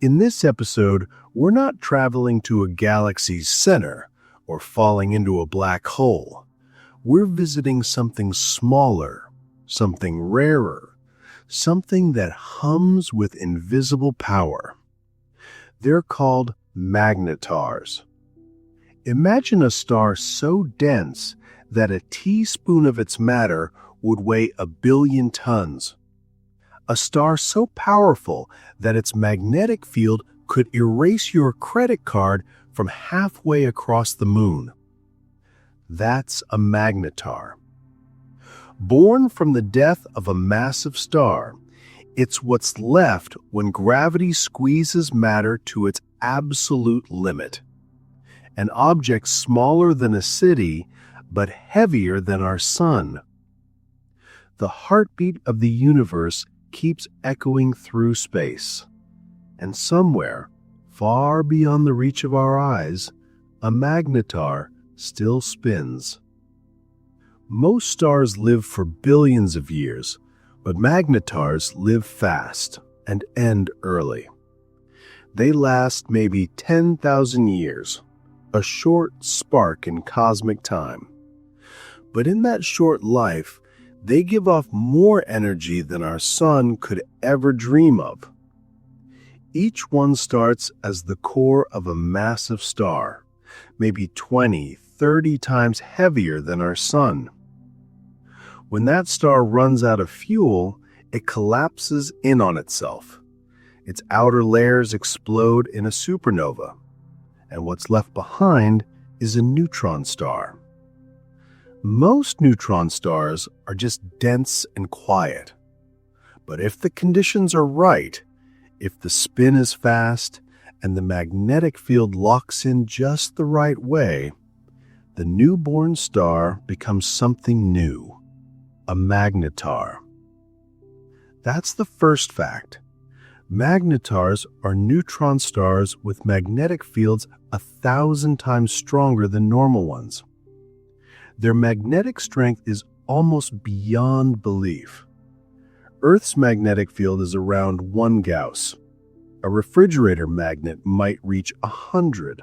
In this episode, we're not traveling to a galaxy's center or falling into a black hole. We're visiting something smaller, something rarer, something that hums with invisible power. They're called magnetars. Imagine a star so dense that a teaspoon of its matter would weigh 1,000,000,000 tons. A star so powerful that its magnetic field could erase your credit card from halfway across the moon. That's a magnetar. Born from the death of a massive star, it's what's left when gravity squeezes matter to its absolute limit. An object smaller than a city, but heavier than our sun. The heartbeat of the universe keeps echoing through space. And somewhere, far beyond the reach of our eyes, a magnetar still spins. Most stars live for billions of years, but magnetars live fast and end early. They last maybe 10,000 years, a short spark in cosmic time. But in that short life, they give off more energy than our sun could ever dream of. Each one starts as the core of a massive star, maybe 20, 30 times heavier than our sun. When that star runs out of fuel, it collapses in on itself. Its outer layers explode in a supernova, and what's left behind is a neutron star. Most neutron stars are just dense and quiet. But if the conditions are right, if the spin is fast and the magnetic field locks in just the right way, the newborn star becomes something new, a magnetar. That's the first fact. Magnetars are neutron stars with magnetic fields 1,000 times stronger than normal ones. Their magnetic strength is almost beyond belief. Earth's magnetic field is around 1 Gauss. A refrigerator magnet might reach 100.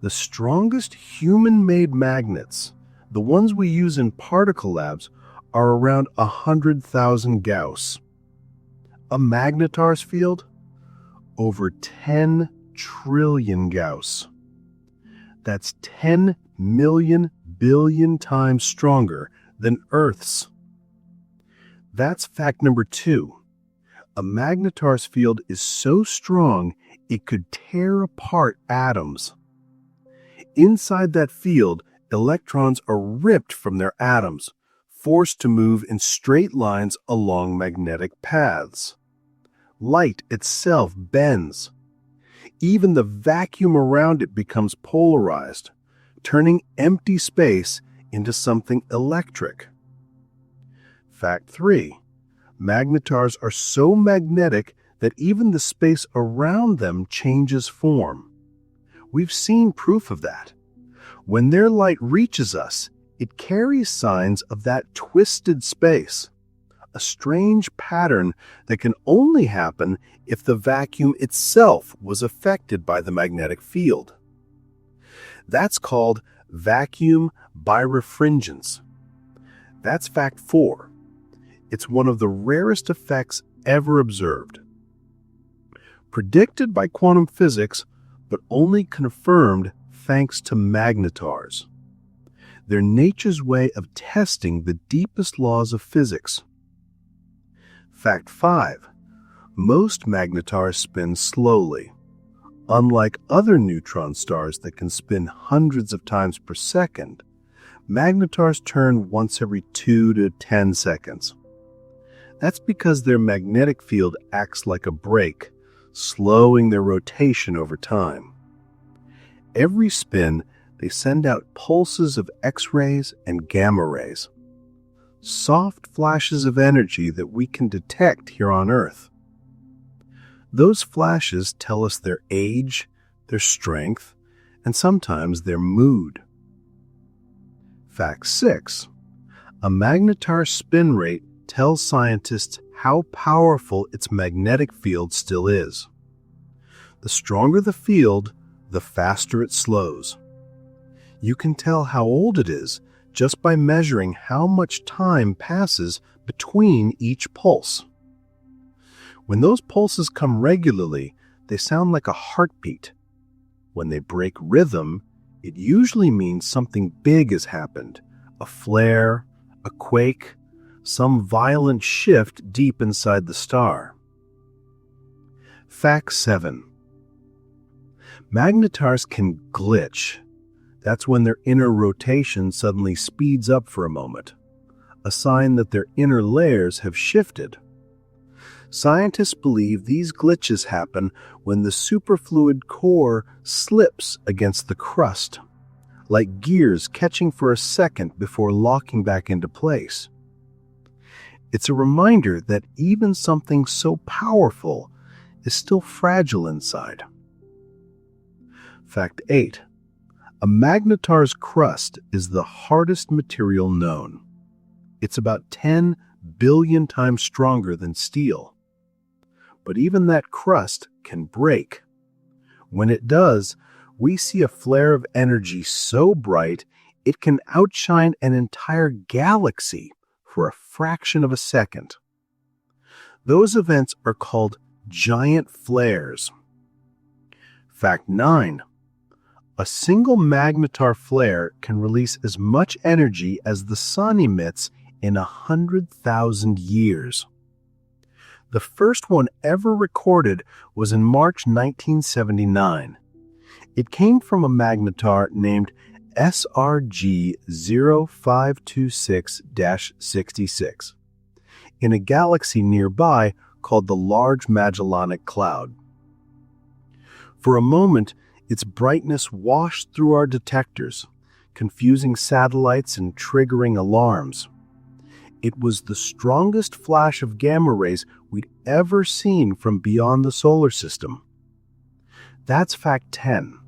The strongest human-made magnets, the ones we use in particle labs, are around 100,000 Gauss. A magnetar's field? Over 10 trillion Gauss. That's 10 million billion times stronger than Earth's. That's fact number 2. A magnetar's field is so strong it could tear apart atoms. Inside that field, electrons are ripped from their atoms, forced to move in straight lines along magnetic paths. Light itself bends. Even the vacuum around it becomes polarized, turning empty space into something electric. Fact 3. Magnetars are so magnetic that even the space around them changes form. We've seen proof of that. When their light reaches us, it carries signs of that twisted space, a strange pattern that can only happen if the vacuum itself was affected by the magnetic field. That's called vacuum birefringence. That's fact 4. It's one of the rarest effects ever observed. Predicted by quantum physics, but only confirmed thanks to magnetars. They're nature's way of testing the deepest laws of physics. Fact 5. Most magnetars spin slowly. Unlike other neutron stars that can spin hundreds of times per second, magnetars turn once every 2 to 10 seconds. That's because their magnetic field acts like a brake, slowing their rotation over time. Every spin, they send out pulses of X-rays and gamma rays, soft flashes of energy that we can detect here on Earth. Those flashes tell us their age, their strength, and sometimes their mood. Fact 6. A magnetar's spin rate tells scientists how powerful its magnetic field still is. The stronger the field, the faster it slows. You can tell how old it is just by measuring how much time passes between each pulse. When those pulses come regularly, they sound like a heartbeat. When they break rhythm, it usually means something big has happened, a flare, a quake, some violent shift deep inside the star. Fact 7. Magnetars can glitch. That's when their inner rotation suddenly speeds up for a moment, a sign that their inner layers have shifted. Scientists believe these glitches happen when the superfluid core slips against the crust, like gears catching for a second before locking back into place. It's a reminder that even something so powerful is still fragile inside. Fact 8. A magnetar's crust is the hardest material known. It's about 10 billion times stronger than steel. But even that crust can break. When it does, we see a flare of energy so bright it can outshine an entire galaxy for a fraction of a second. Those events are called giant flares. Fact 9. A single magnetar flare can release as much energy as the sun emits in 100,000 years. The first one ever recorded was in March 1979. It came from a magnetar named SRG 0526-66 in a galaxy nearby called the Large Magellanic Cloud. For a moment, its brightness washed through our detectors, confusing satellites and triggering alarms. It was the strongest flash of gamma rays we'd ever seen from beyond the solar system. That's fact 10.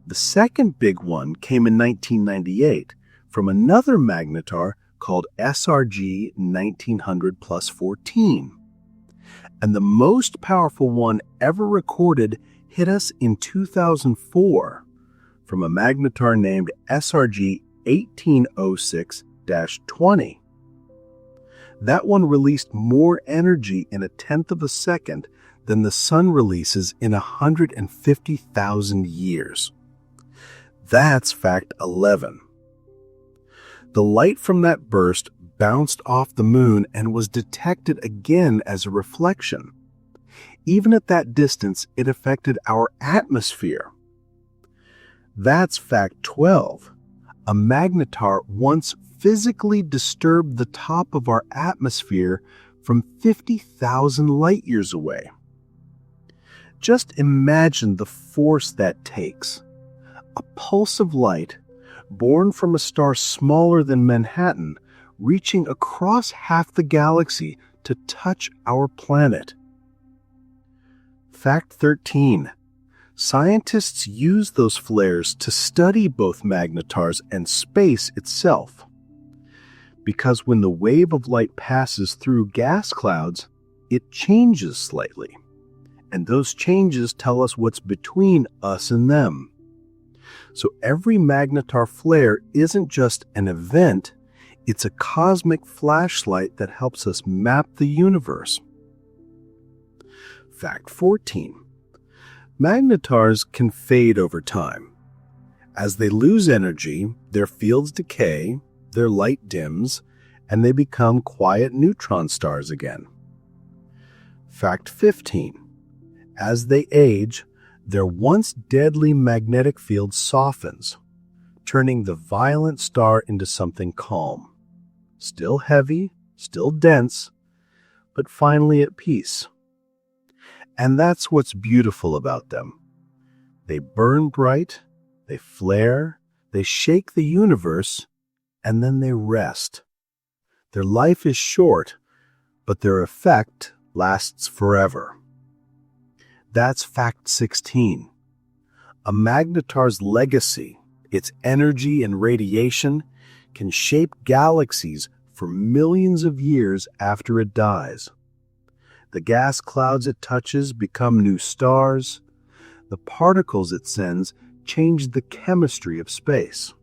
The second big one came in 1998 from another magnetar called SRG 1900+14. And the most powerful one ever recorded hit us in 2004 from a magnetar named SRG 1806-20. That one released more energy in 1/10 of a second than the sun releases in 150,000 years. That's fact 11. The light from that burst bounced off the moon and was detected again as a reflection. Even at that distance, it affected our atmosphere. That's fact 12. A magnetar once physically disturbed the top of our atmosphere from 50,000 light years away. Just imagine the force that takes. A pulse of light, born from a star smaller than Manhattan, reaching across half the galaxy to touch our planet. Fact 13. Scientists use those flares to study both magnetars and space itself. Because when the wave of light passes through gas clouds, it changes slightly. And those changes tell us what's between us and them. So every magnetar flare isn't just an event, it's a cosmic flashlight that helps us map the universe. Fact 14. Magnetars can fade over time. As they lose energy, their fields decay, their light dims, and they become quiet neutron stars again. Fact 15. As they age, their once deadly magnetic field softens, turning the violent star into something calm. Still heavy, still dense, but finally at peace. And that's what's beautiful about them. They burn bright, they flare, they shake the universe, and then they rest. Their life is short, but their effect lasts forever. That's fact 16. A magnetar's legacy, its energy and radiation, can shape galaxies for millions of years after it dies. The gas clouds it touches become new stars. The particles it sends change the chemistry of space.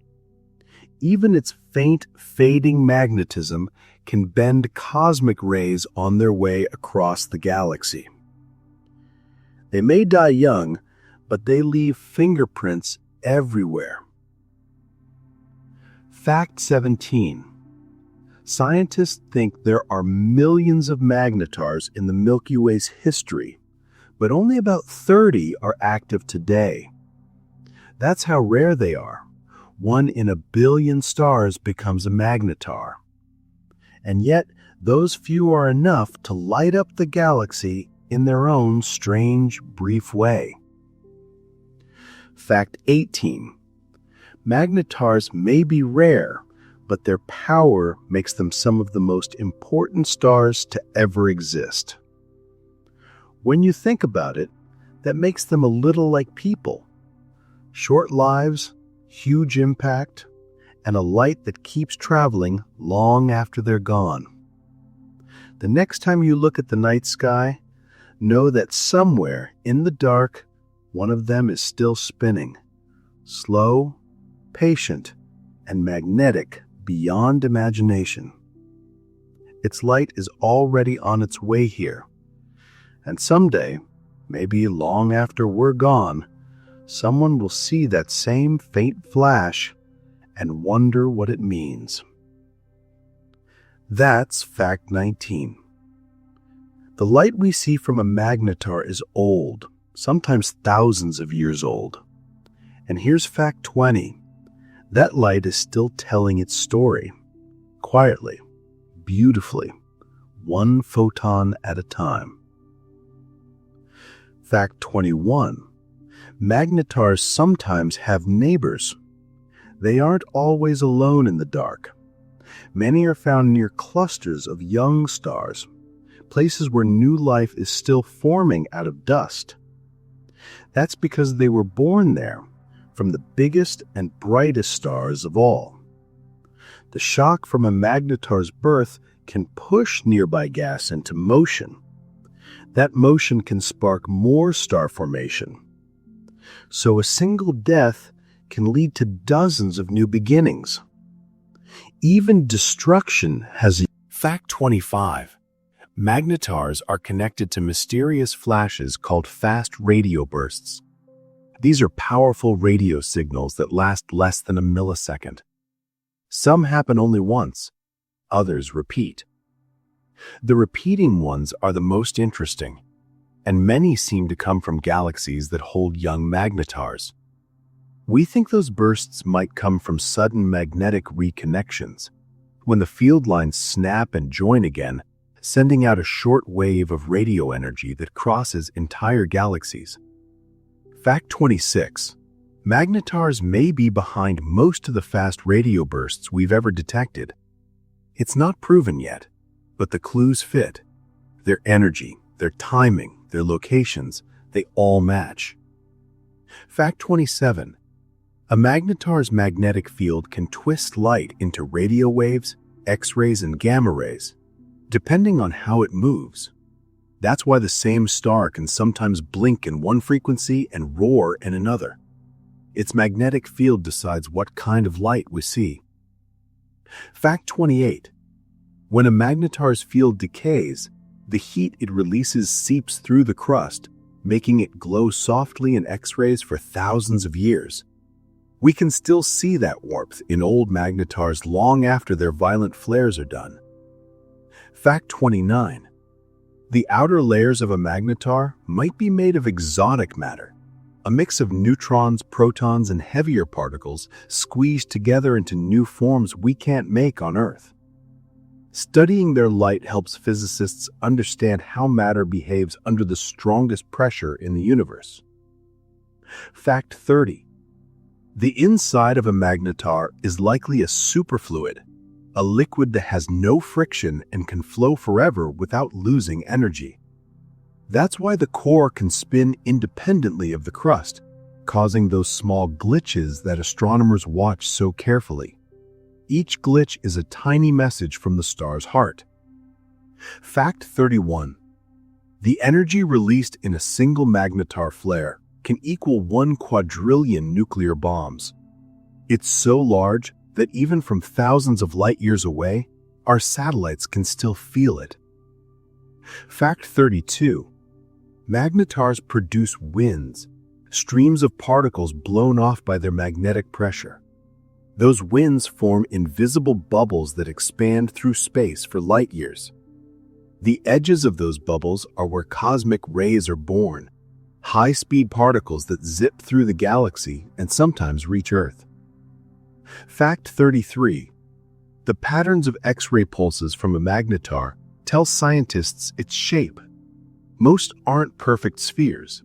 Even its faint, fading magnetism can bend cosmic rays on their way across the galaxy. They may die young, but they leave fingerprints everywhere. Fact 17. Scientists think there are millions of magnetars in the Milky Way's history, but only about 30 are active today. That's how rare they are. 1 in a billion stars becomes a magnetar. And yet, those few are enough to light up the galaxy in their own strange, brief way. Fact 18. Magnetars may be rare, but their power makes them some of the most important stars to ever exist. When you think about it, that makes them a little like people. Short lives, huge impact, and a light that keeps traveling long after they're gone. The next time you look at the night sky, know that somewhere in the dark, one of them is still spinning, slow, patient, and magnetic beyond imagination. Its light is already on its way here, and someday, maybe long after we're gone, someone will see that same faint flash and wonder what it means. That's fact 19. The light we see from a magnetar is old, sometimes thousands of years old. And here's fact 20. That light is still telling its story, quietly, beautifully, one photon at a time. Fact 21. Magnetars sometimes have neighbors. They aren't always alone in the dark. Many are found near clusters of young stars, places where new life is still forming out of dust. That's because they were born there, from the biggest and brightest stars of all. The shock from a magnetar's birth can push nearby gas into motion. That motion can spark more star formation. So a single death can lead to dozens of new beginnings. Even destruction has a... Fact 25. Magnetars are connected to mysterious flashes called fast radio bursts. These are powerful radio signals that last less than a millisecond. Some happen only once, others repeat. The repeating ones are the most interesting, and many seem to come from galaxies that hold young magnetars. We think those bursts might come from sudden magnetic reconnections, when the field lines snap and join again, sending out a short wave of radio energy that crosses entire galaxies. Fact 26. Magnetars may be behind most of the fast radio bursts we've ever detected. It's not proven yet, but the clues fit. Their energy, their timing, their locations, they all match. Fact 27. A magnetar's magnetic field can twist light into radio waves, X-rays, and gamma rays, depending on how it moves. That's why the same star can sometimes blink in one frequency and roar in another. Its magnetic field decides what kind of light we see. Fact 28. When a magnetar's field decays, the heat it releases seeps through the crust, making it glow softly in X-rays for thousands of years. We can still see that warmth in old magnetars long after their violent flares are done. Fact 29. The outer layers of a magnetar might be made of exotic matter, a mix of neutrons, protons, and heavier particles squeezed together into new forms we can't make on Earth. Studying their light helps physicists understand how matter behaves under the strongest pressure in the universe. Fact 30. The inside of a magnetar is likely a superfluid, a liquid that has no friction and can flow forever without losing energy. That's why the core can spin independently of the crust, causing those small glitches that astronomers watch so carefully. Each glitch is a tiny message from the star's heart. Fact 31. The energy released in a single magnetar flare can equal 1 quadrillion nuclear bombs. It's so large that even from thousands of light years away, our satellites can still feel it. Fact 32. Magnetars produce winds, streams of particles blown off by their magnetic pressure. Those winds form invisible bubbles that expand through space for light years. The edges of those bubbles are where cosmic rays are born, high-speed particles that zip through the galaxy and sometimes reach Earth. Fact 33. The patterns of X-ray pulses from a magnetar tell scientists its shape. Most aren't perfect spheres.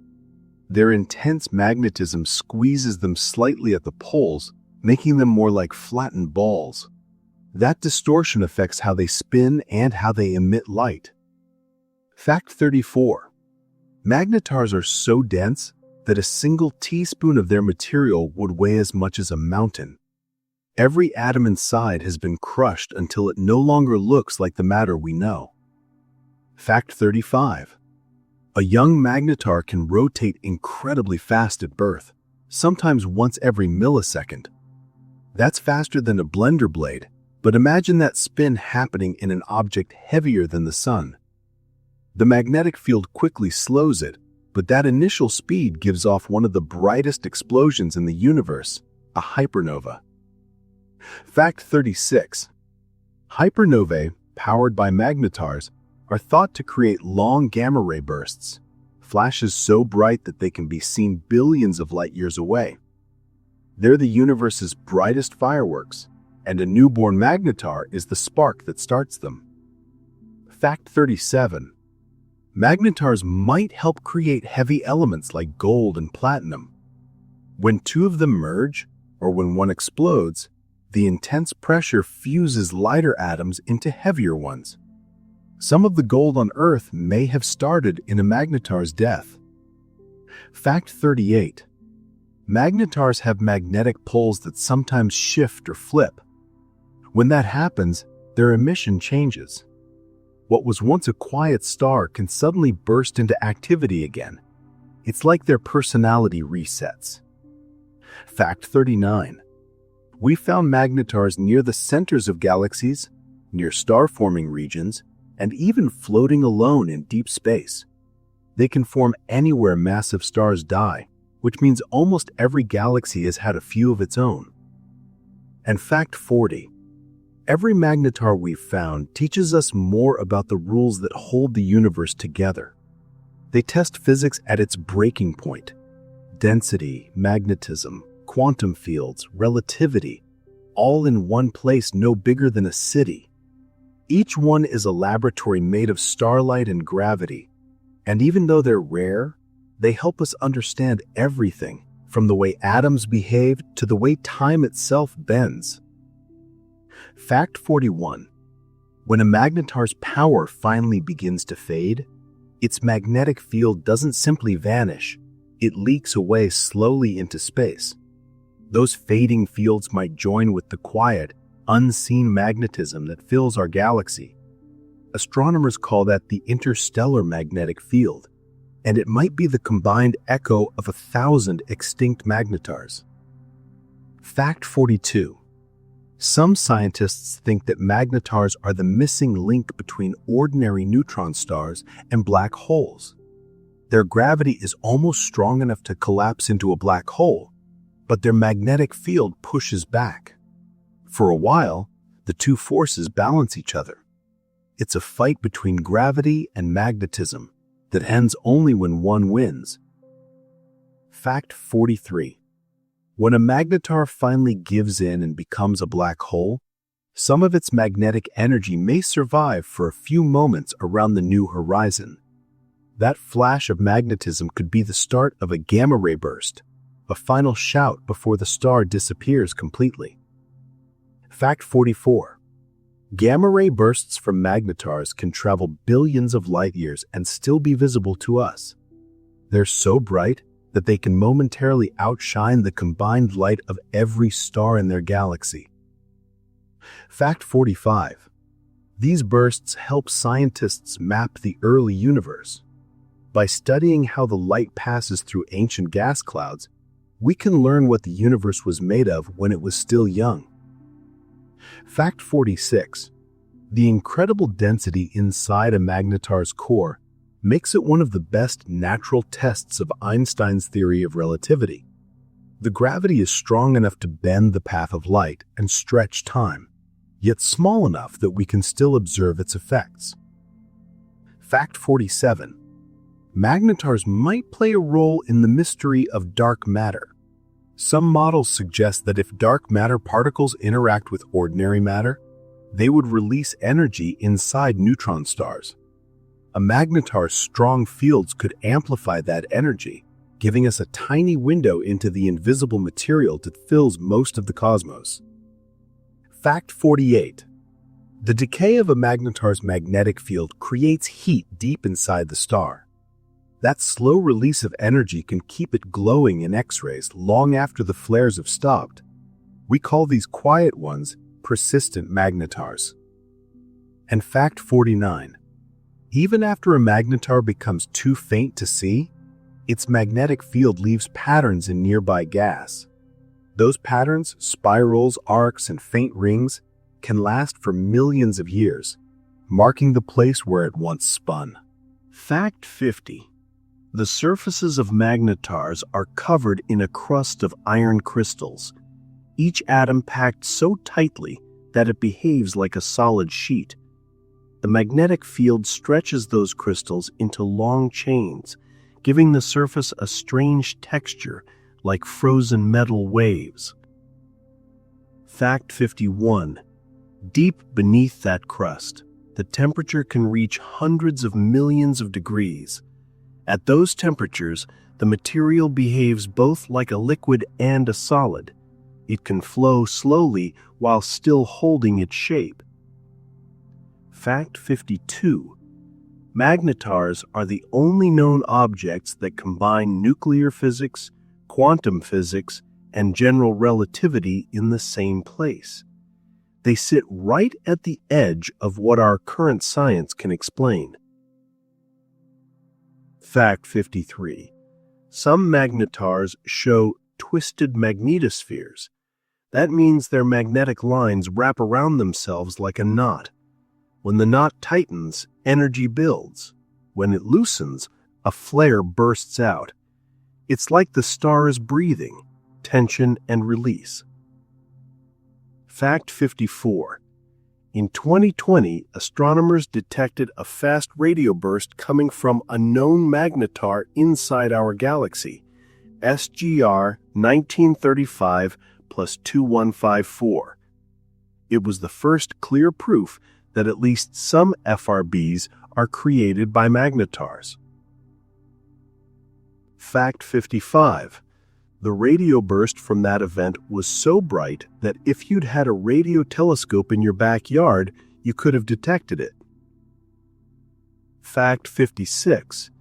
Their intense magnetism squeezes them slightly at the poles, making them more like flattened balls. That distortion affects how they spin and how they emit light. Fact 34. Magnetars are so dense that a single teaspoon of their material would weigh as much as a mountain. Every atom inside has been crushed until it no longer looks like the matter we know. Fact 35. A young magnetar can rotate incredibly fast at birth, sometimes once every millisecond. That's faster than a blender blade, but imagine that spin happening in an object heavier than the sun. The magnetic field quickly slows it, but that initial speed gives off one of the brightest explosions in the universe, a hypernova. Fact 36. Hypernovae, powered by magnetars, are thought to create long gamma-ray bursts, flashes so bright that they can be seen billions of light years away. They're the universe's brightest fireworks, and a newborn magnetar is the spark that starts them. Fact 37. Magnetars might help create heavy elements like gold and platinum. When two of them merge, or when one explodes, the intense pressure fuses lighter atoms into heavier ones. Some of the gold on Earth may have started in a magnetar's death. Fact 38. Magnetars have magnetic poles that sometimes shift or flip. When that happens, their emission changes. What was once a quiet star can suddenly burst into activity again. It's like their personality resets. Fact 39. We found magnetars near the centers of galaxies, near star-forming regions, and even floating alone in deep space. They can form anywhere massive stars die, which means almost every galaxy has had a few of its own. And fact 40. Every magnetar we've found teaches us more about the rules that hold the universe together. They test physics at its breaking point. Density, magnetism, quantum fields, relativity, all in one place no bigger than a city. Each one is a laboratory made of starlight and gravity, and even though they're rare, they help us understand everything, from the way atoms behave to the way time itself bends. Fact 41. When a magnetar's power finally begins to fade, its magnetic field doesn't simply vanish, it leaks away slowly into space. Those fading fields might join with the quiet, unseen magnetism that fills our galaxy. Astronomers call that the interstellar magnetic field, and it might be the combined echo of 1,000 extinct magnetars. Fact 42. Some scientists think that magnetars are the missing link between ordinary neutron stars and black holes. Their gravity is almost strong enough to collapse into a black hole, but their magnetic field pushes back. For a while, the two forces balance each other. It's a fight between gravity and magnetism that ends only when one wins. Fact 43. When a magnetar finally gives in and becomes a black hole, some of its magnetic energy may survive for a few moments around the new horizon. That flash of magnetism could be the start of a gamma-ray burst, a final shout before the star disappears completely. Fact 44. Gamma-ray bursts from magnetars can travel billions of light years and still be visible to us. They're so bright that they can momentarily outshine the combined light of every star in their galaxy. Fact 45. These bursts help scientists map the early universe. By studying how the light passes through ancient gas clouds, we can learn what the universe was made of when it was still young. Fact 46. The incredible density inside a magnetar's core makes it one of the best natural tests of Einstein's theory of relativity. The gravity is strong enough to bend the path of light and stretch time, yet small enough that we can still observe its effects. Fact 47. Magnetars might play a role in the mystery of dark matter. Some models suggest that if dark matter particles interact with ordinary matter, they would release energy inside neutron stars. A magnetar's strong fields could amplify that energy, giving us a tiny window into the invisible material that fills most of the cosmos. Fact 48. The decay of a magnetar's magnetic field creates heat deep inside the star. That slow release of energy can keep it glowing in X-rays long after the flares have stopped. We call these quiet ones persistent magnetars. And fact 49. Even after a magnetar becomes too faint to see, its magnetic field leaves patterns in nearby gas. Those patterns, spirals, arcs, and faint rings, can last for millions of years, marking the place where it once spun. Fact 50. The surfaces of magnetars are covered in a crust of iron crystals, each atom packed so tightly that it behaves like a solid sheet. The magnetic field stretches those crystals into long chains, giving the surface a strange texture like frozen metal waves. Fact 51. Deep beneath that crust, the temperature can reach hundreds of millions of degrees. At those temperatures, the material behaves both like a liquid and a solid. It can flow slowly while still holding its shape. Fact 52. Magnetars are the only known objects that combine nuclear physics, quantum physics, and general relativity in the same place. They sit right at the edge of what our current science can explain. Fact 53. Some magnetars show twisted magnetospheres. That means their magnetic lines wrap around themselves like a knot. When the knot tightens, energy builds. When it loosens, a flare bursts out. It's like the star is breathing, tension and release. Fact 54. In 2020, astronomers detected a fast radio burst coming from a known magnetar inside our galaxy, SGR 1935 plus 2154. It was the first clear proof that at least some FRBs are created by magnetars. Fact 55. The radio burst from that event was so bright that if you'd had a radio telescope in your backyard, you could have detected it. Fact 56.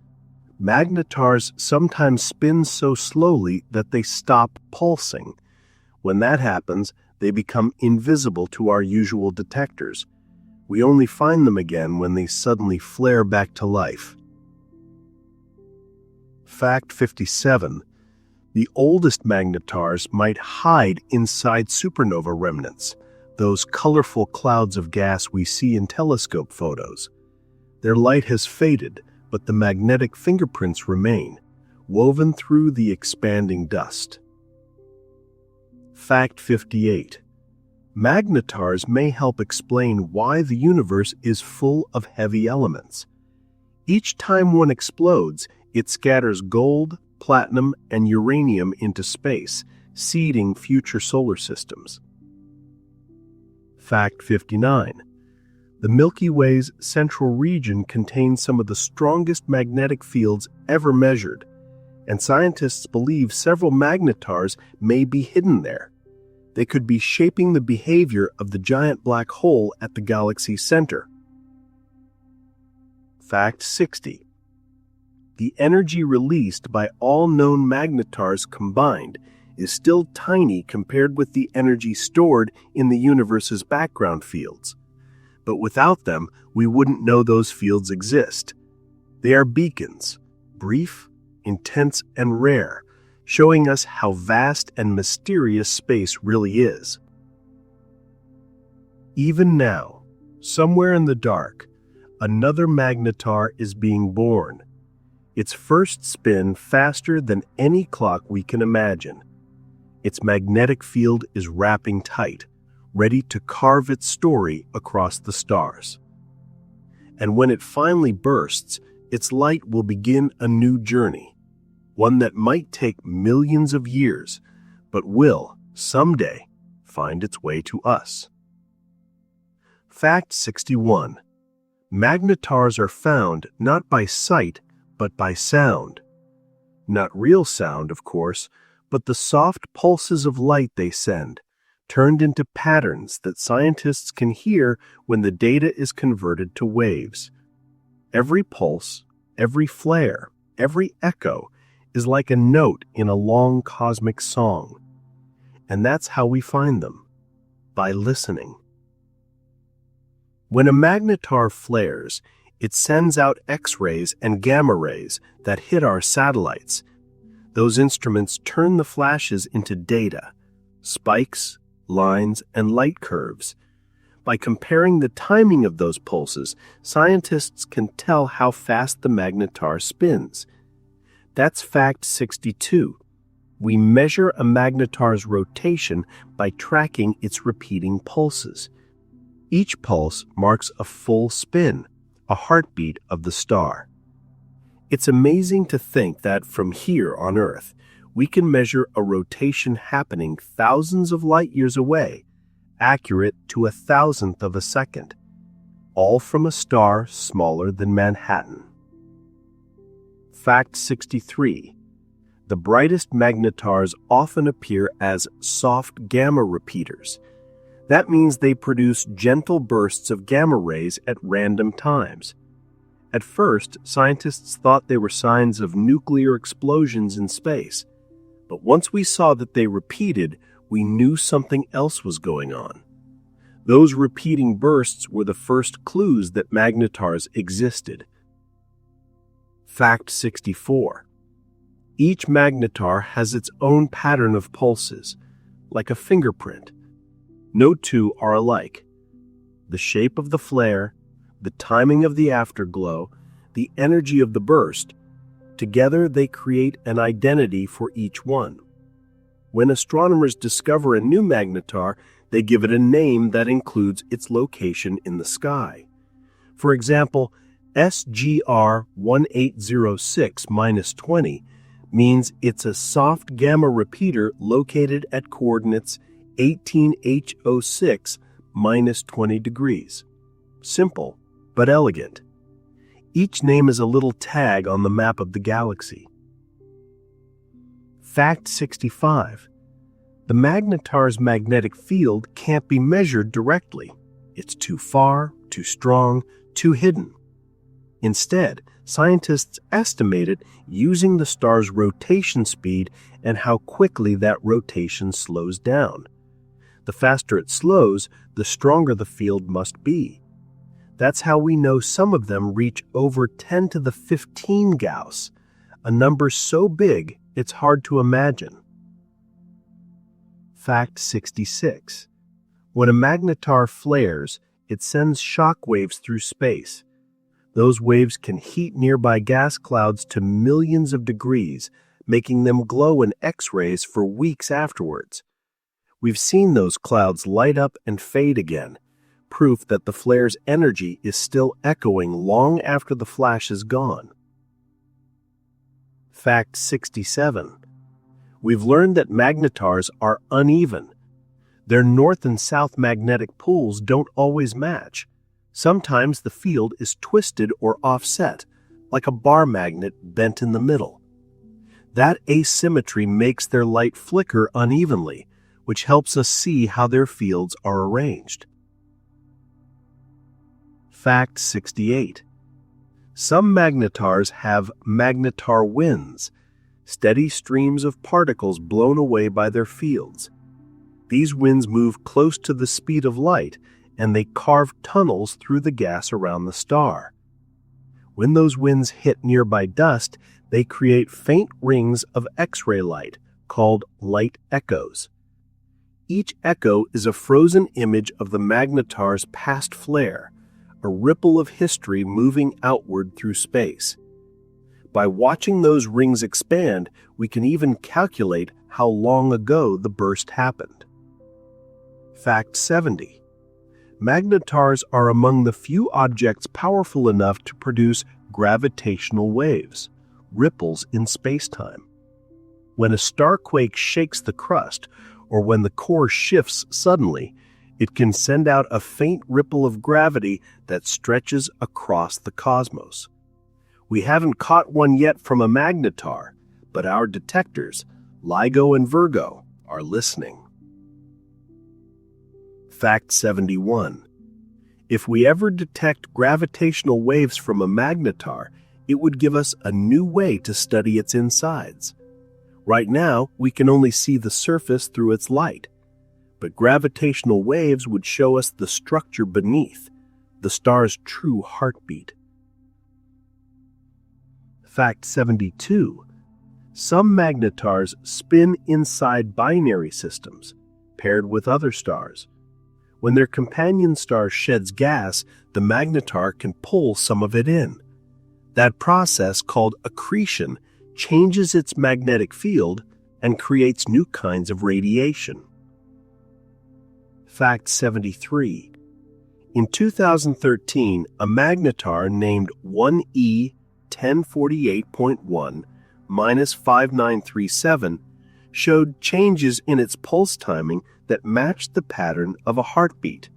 Magnetars sometimes spin so slowly that they stop pulsing. When that happens, they become invisible to our usual detectors. We only find them again when they suddenly flare back to life. Fact 57. The oldest magnetars might hide inside supernova remnants, those colorful clouds of gas we see in telescope photos. Their light has faded, but the magnetic fingerprints remain, woven through the expanding dust. Fact 58. Magnetars may help explain why the universe is full of heavy elements. Each time one explodes, it scatters gold, platinum, and uranium into space, seeding future solar systems. Fact 59. The Milky Way's central region contains some of the strongest magnetic fields ever measured, and scientists believe several magnetars may be hidden there. They could be shaping the behavior of the giant black hole at the galaxy's center. Fact 60. The energy released by all known magnetars combined is still tiny compared with the energy stored in the universe's background fields. But without them, we wouldn't know those fields exist. They are beacons, brief, intense, and rare, showing us how vast and mysterious space really is. Even now, somewhere in the dark, another magnetar is being born. Its first spin faster than any clock we can imagine. Its magnetic field is wrapping tight, ready to carve its story across the stars. And when it finally bursts, its light will begin a new journey, one that might take millions of years, but will, someday, find its way to us. Fact 61. Magnetars are found not by sight, but by sound. Not real sound, of course, but the soft pulses of light they send, turned into patterns that scientists can hear when the data is converted to waves. Every pulse, every flare, every echo is like a note in a long cosmic song. And that's how we find them, by listening. When a magnetar flares, it sends out X-rays and gamma rays that hit our satellites. Those instruments turn the flashes into data, spikes, lines, and light curves. By comparing the timing of those pulses, scientists can tell how fast the magnetar spins. That's fact 62. We measure a magnetar's rotation by tracking its repeating pulses. Each pulse marks a full spin, a heartbeat of the star. It's amazing to think that from here on Earth, we can measure a rotation happening thousands of light years away, accurate to 1,000th of a second, all from a star smaller than Manhattan. Fact 63. The brightest magnetars often appear as soft gamma repeaters. That means they produce gentle bursts of gamma rays at random times. At first, scientists thought they were signs of nuclear explosions in space. But once we saw that they repeated, we knew something else was going on. Those repeating bursts were the first clues that magnetars existed. Fact 64. Each magnetar has its own pattern of pulses, like a fingerprint. No two are alike. The shape of the flare, the timing of the afterglow, the energy of the burst, together they create an identity for each one. When astronomers discover a new magnetar, they give it a name that includes its location in the sky. For example, SGR 1806-20 means it's a soft gamma repeater located at coordinates 18H06 minus 20 degrees. Simple, but elegant. Each name is a little tag on the map of the galaxy. Fact 65. The magnetar's magnetic field can't be measured directly. It's too far, too strong, too hidden. Instead, scientists estimate it using the star's rotation speed and how quickly that rotation slows down. The faster it slows, the stronger the field must be. That's how we know some of them reach over 10 to the 15 Gauss, a number so big it's hard to imagine. Fact 66. When a magnetar flares, it sends shock waves through space. Those waves can heat nearby gas clouds to millions of degrees, making them glow in X-rays for weeks afterwards. We've seen those clouds light up and fade again, proof that the flare's energy is still echoing long after the flash is gone. Fact 67. We've learned that magnetars are uneven. Their north and south magnetic poles don't always match. Sometimes the field is twisted or offset, like a bar magnet bent in the middle. That asymmetry makes their light flicker unevenly, which helps us see how their fields are arranged. Fact 68. Some magnetars have magnetar winds, steady streams of particles blown away by their fields. These winds move close to the speed of light, and they carve tunnels through the gas around the star. When those winds hit nearby dust, They create faint rings of X-ray light called light echoes. Each echo is a frozen image of the magnetar's past flare, a ripple of history moving outward through space. By watching those rings expand, we can even calculate how long ago the burst happened. Fact 70. Magnetars are among the few objects powerful enough to produce gravitational waves, ripples in space-time. When a starquake shakes the crust, or when the core shifts suddenly, it can send out a faint ripple of gravity that stretches across the cosmos. We haven't caught one yet from a magnetar, but our detectors, LIGO and Virgo, are listening. Fact 71. If we ever detect gravitational waves from a magnetar, it would give us a new way to study its insides. Right now, we can only see the surface through its light, but gravitational waves would show us the structure beneath, the star's true heartbeat. Fact 72. Some magnetars spin inside binary systems, paired with other stars. When their companion star sheds gas, the magnetar can pull some of it in. That process, called accretion, changes its magnetic field and creates new kinds of radiation. Fact 73. In 2013, a magnetar named 1E1048.1-5937 showed changes in its pulse timing that matched the pattern of a heartbeat.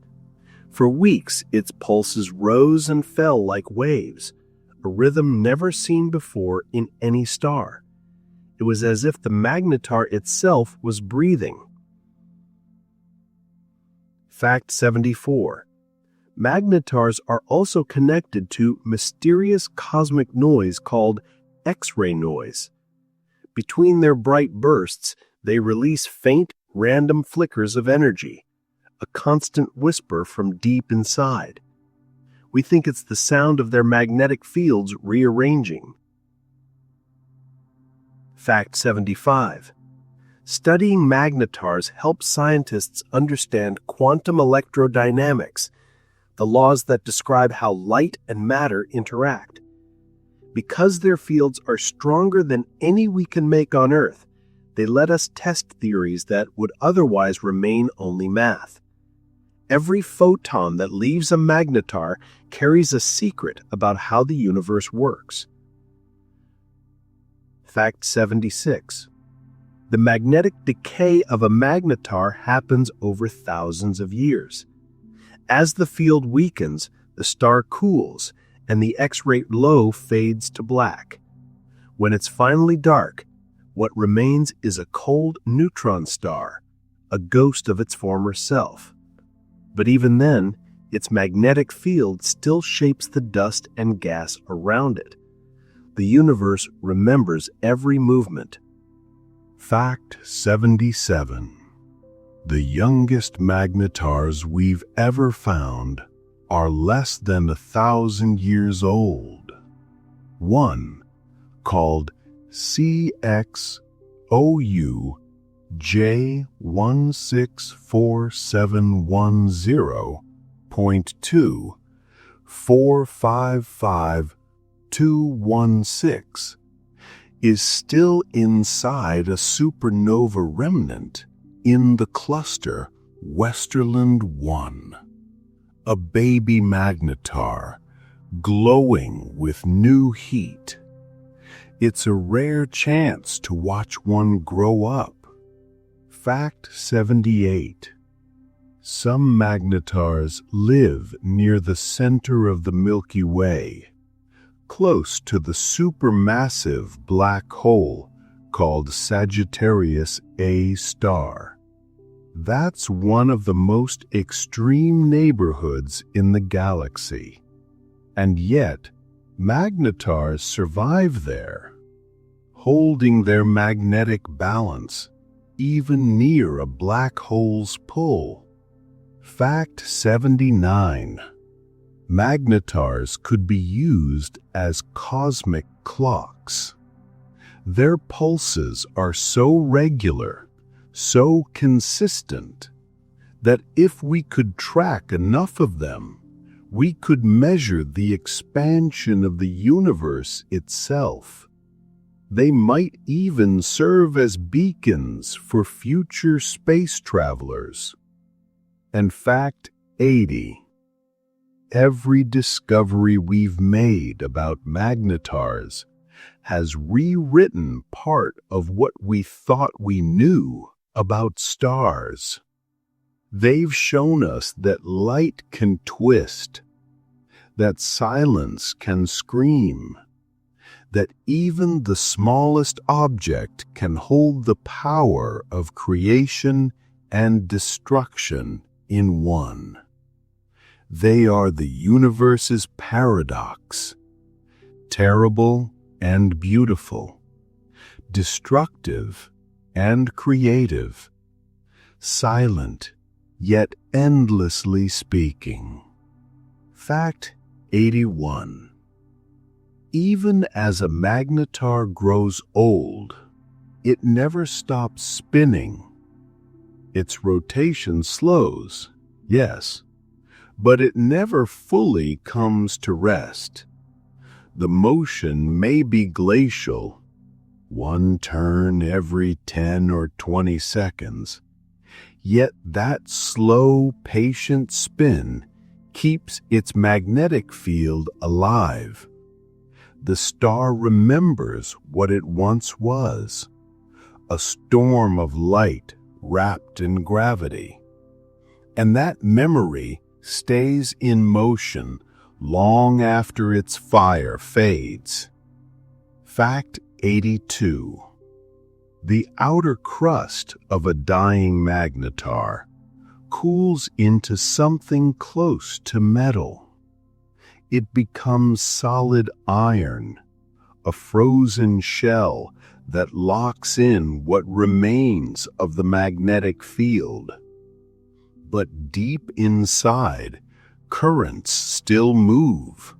For weeks, its pulses rose and fell like waves, a rhythm never seen before in any star. It was as if the magnetar itself was breathing. Fact 74. Magnetars are also connected to mysterious cosmic noise called X-ray noise. Between their bright bursts, they release faint, random flickers of energy, a constant whisper from deep inside. We think it's the sound of their magnetic fields rearranging. Fact 75. Studying magnetars helps scientists understand quantum electrodynamics, the laws that describe how light and matter interact. Because their fields are stronger than any we can make on Earth, they let us test theories that would otherwise remain only math. Every photon that leaves a magnetar carries a secret about how the universe works. Fact 76. The magnetic decay of a magnetar happens over thousands of years. As the field weakens, the star cools, and the X-ray glow fades to black. When it's finally dark, what remains is a cold neutron star, a ghost of its former self. But even then, its magnetic field still shapes the dust and gas around it. The universe remembers every movement. Fact 77. The youngest magnetars we've ever found are less than 1,000 years old. One, called CXOU J16471.2455216 is still inside a supernova remnant in the cluster Westerland 1. A baby magnetar, glowing with new heat. It's a rare chance to watch one grow up. Fact 78. Some magnetars live near the center of the Milky Way, close to the supermassive black hole called Sagittarius A star. That's one of the most extreme neighborhoods in the galaxy. And yet, magnetars survive there, holding their magnetic balance even near a black hole's pull. Fact 79. Magnetars could be used as cosmic clocks. Their pulses are so regular, so consistent, that if we could track enough of them, we could measure the expansion of the universe itself. They might even serve as beacons for future space travelers. And fact 80. Every discovery we've made about magnetars has rewritten part of what we thought we knew about stars. They've shown us that light can twist, that silence can scream, that even the smallest object can hold the power of creation and destruction in one. They are the universe's paradox, terrible and beautiful, destructive and creative, silent yet endlessly speaking. Fact 81. Even as a magnetar grows old, it never stops spinning. Its rotation slows, yes, but it never fully comes to rest. The motion may be glacial, one turn every 10 or 20 seconds, yet that slow, patient spin keeps its magnetic field alive. The star remembers what it once was, a storm of light wrapped in gravity. And that memory stays in motion long after its fire fades. Fact 82. The outer crust of a dying magnetar cools into something close to metal. It becomes solid iron, a frozen shell that locks in what remains of the magnetic field. But deep inside, currents still move,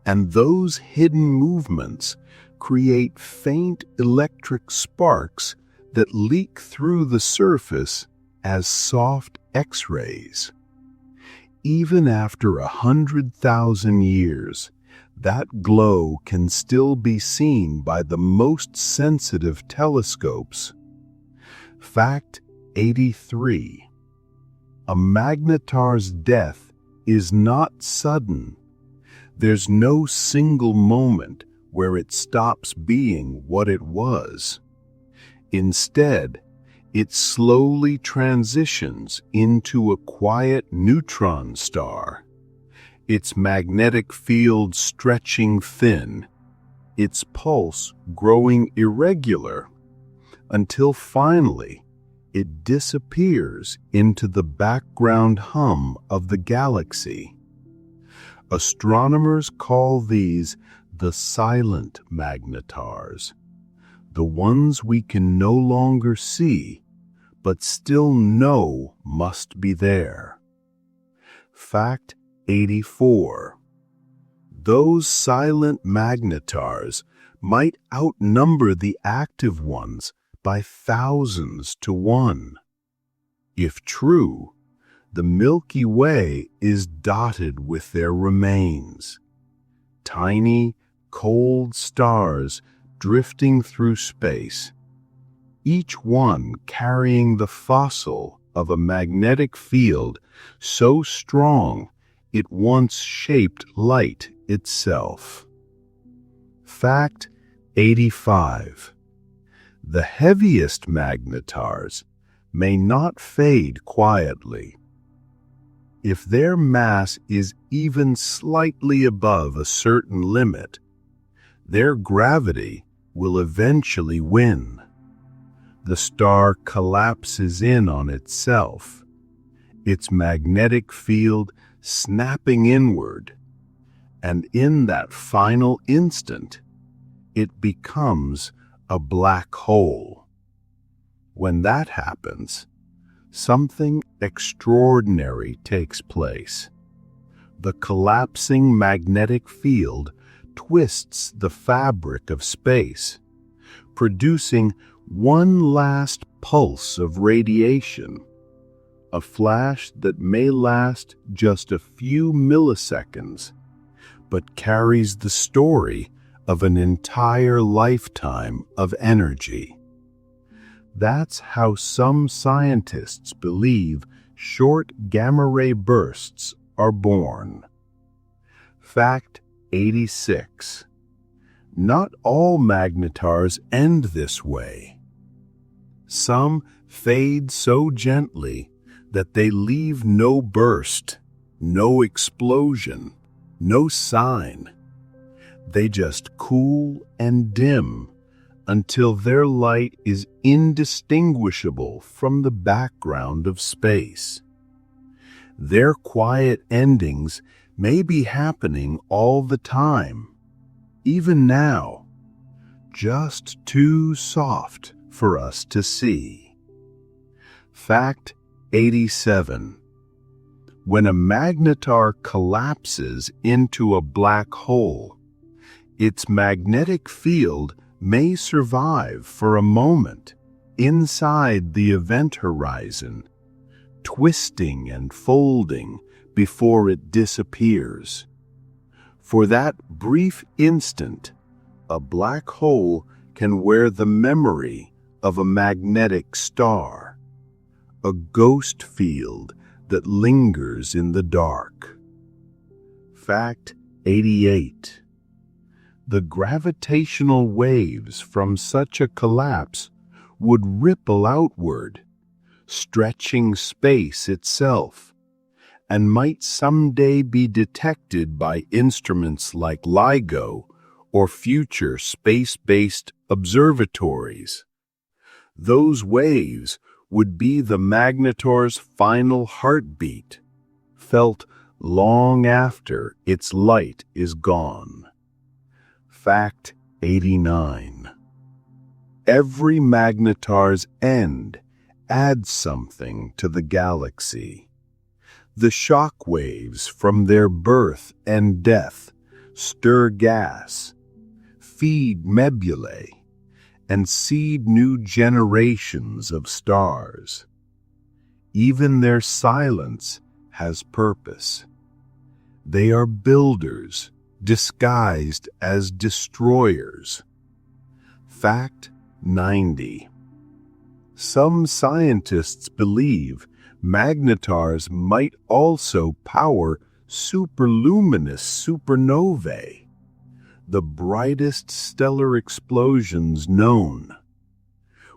and those hidden movements create faint electric sparks that leak through the surface as soft X-rays. Even after 100,000 years, that glow can still be seen by the most sensitive telescopes. Fact 83. A magnetar's death is not sudden. There's no single moment where it stops being what it was. Instead, it slowly transitions into a quiet neutron star, its magnetic field stretching thin, its pulse growing irregular, until finally it disappears into the background hum of the galaxy. Astronomers call these the silent magnetars, the ones we can no longer see, but still know must be there. Fact 84. Those silent magnetars might outnumber the active ones by thousands to one. If true, the Milky Way is dotted with their remains. Tiny, cold stars drifting through space, each one carrying the fossil of a magnetic field so strong it once shaped light itself. Fact 85. The heaviest magnetars may not fade quietly. If their mass is even slightly above a certain limit, their gravity will eventually win. The star collapses in on itself, its magnetic field snapping inward, and in that final instant, it becomes a black hole. When that happens, something extraordinary takes place. The collapsing magnetic field twists the fabric of space, producing one last pulse of radiation, a flash that may last just a few milliseconds, but carries the story of an entire lifetime of energy. That's how some scientists believe short gamma-ray bursts are born. Fact 86. Not all magnetars end this way. Some fade so gently that they leave no burst, no explosion, no sign. They just cool and dim until their light is indistinguishable from the background of space. Their quiet endings may be happening all the time, even now, just too soft for us to see. Fact 87. When a magnetar collapses into a black hole, its magnetic field may survive for a moment inside the event horizon, twisting and folding before it disappears. For that brief instant, a black hole can wear the memory of a magnetic star, a ghost field that lingers in the dark. Fact 88. The gravitational waves from such a collapse would ripple outward, stretching space itself, and might someday be detected by instruments like LIGO or future space-based observatories. Those waves would be the magnetar's final heartbeat, felt long after its light is gone. Fact 89. Every magnetar's end adds something to the galaxy. The shock waves from their birth and death stir gas, feed nebulae, and seed new generations of stars. Even their silence has purpose. They are builders, disguised as destroyers. Fact 90. Some scientists believe magnetars might also power superluminous supernovae, the brightest stellar explosions known.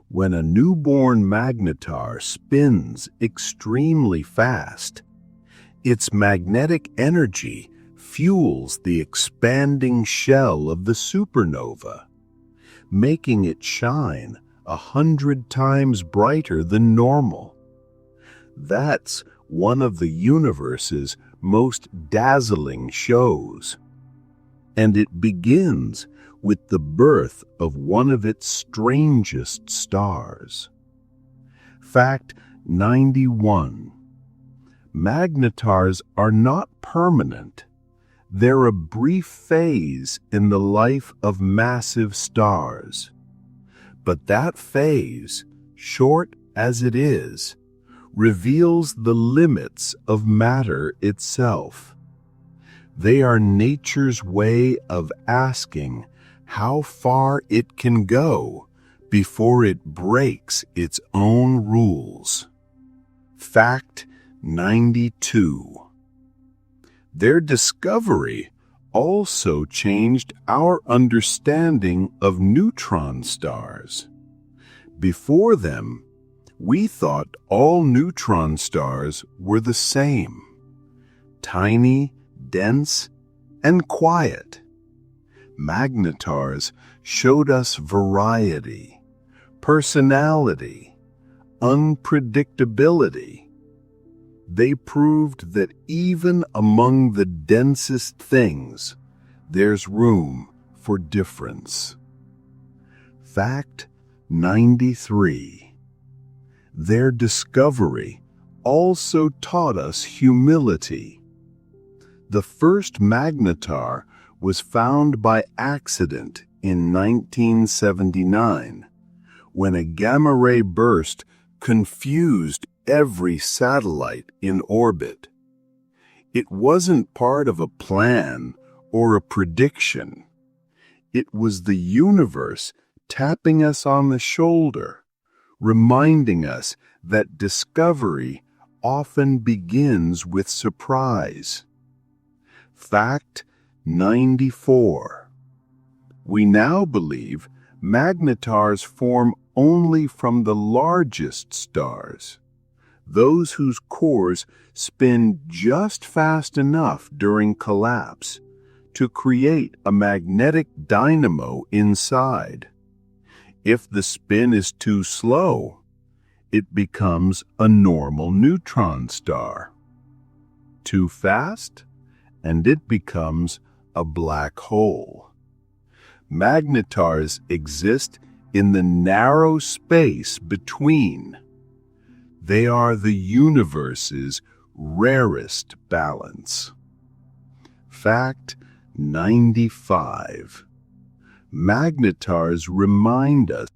When a newborn magnetar spins extremely fast, its magnetic energy fuels the expanding shell of the supernova, making it shine 100 times brighter than normal. That's one of the universe's most dazzling shows, and it begins with the birth of one of its strangest stars. Fact 91. Magnetars are not permanent. They're a brief phase in the life of massive stars. But that phase, short as it is, reveals the limits of matter itself. They are nature's way of asking how far it can go before it breaks its own rules. Fact 92. Their discovery also changed our understanding of neutron stars. Before them, we thought all neutron stars were the same: tiny, dense, and quiet. Magnetars showed us variety, personality, unpredictability. They proved that even among the densest things, there's room for difference. Fact 93. Their discovery also taught us humility. The first magnetar was found by accident in 1979, when a gamma-ray burst confused every satellite in orbit. It wasn't part of a plan or a prediction. It was the universe tapping us on the shoulder, reminding us that discovery often begins with surprise. Fact 94. We now believe magnetars form only from the largest stars, those whose cores spin just fast enough during collapse to create a magnetic dynamo inside. If the spin is too slow, it becomes a normal neutron star. Too fast, and it becomes a black hole. Magnetars exist in the narrow space between. They are the universe's rarest balance. Fact 95. Magnetars remind us